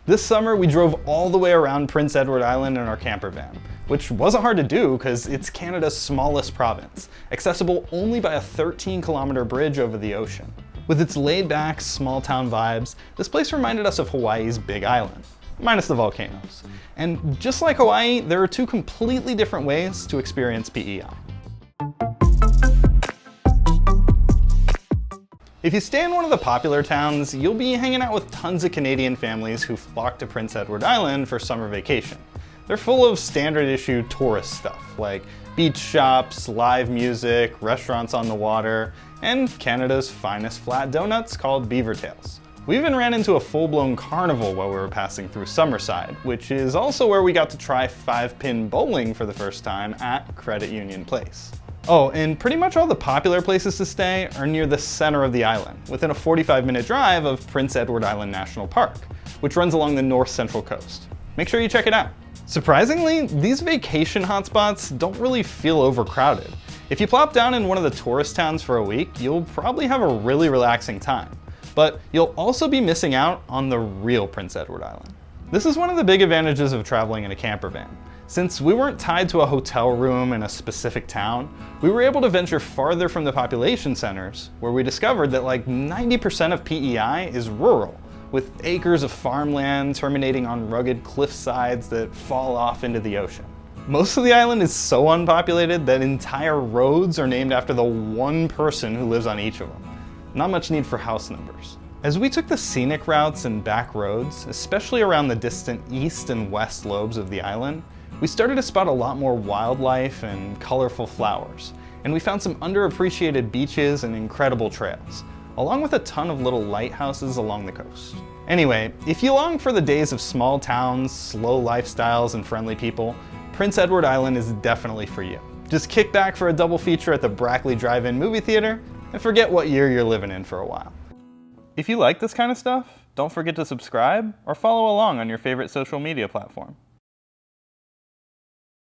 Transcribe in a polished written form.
This summer, we drove all the way around Prince Edward Island in our camper van, which wasn't hard to do because it's Canada's smallest province, accessible only by a 13-kilometer bridge over the ocean. With its laid-back, small-town vibes, this place reminded us of Hawaii's Big Island, minus the volcanoes. And just like Hawaii, there are two completely different ways to experience PEI. If you stay in one of the popular towns, you'll be hanging out with tons of Canadian families who flock to Prince Edward Island for summer vacation. They're full of standard issue tourist stuff, like beach shops, live music, restaurants on the water, and Canada's finest flat donuts called beaver tails. We even ran into a full-blown carnival while we were passing through Summerside, which is also where we got to try 5-pin bowling for the first time at Credit Union Place. Oh, and pretty much all the popular places to stay are near the center of the island, within a 45-minute drive of Prince Edward Island National Park, which runs along the north central coast. Make sure you check it out. Surprisingly, these vacation hotspots don't really feel overcrowded. If you plop down in one of the tourist towns for a week, you'll probably have a really relaxing time. But you'll also be missing out on the real Prince Edward Island. This is one of the big advantages of traveling in a camper van. Since we weren't tied to a hotel room in a specific town, we were able to venture farther from the population centers, where we discovered that like 90% of PEI is rural, with acres of farmland terminating on rugged cliff sides that fall off into the ocean. Most of the island is so unpopulated that entire roads are named after the one person who lives on each of them. Not much need for house numbers. As we took the scenic routes and back roads, especially around the distant east and west lobes of the island, we started to spot a lot more wildlife and colorful flowers, and we found some underappreciated beaches and incredible trails, along with a ton of little lighthouses along the coast. Anyway, if you long for the days of small towns, slow lifestyles, and friendly people, Prince Edward Island is definitely for you. Just kick back for a double feature at the Brackley Drive-In movie theater, and forget what year you're living in for a while. If you like this kind of stuff, don't forget to subscribe or follow along on your favorite social media platform.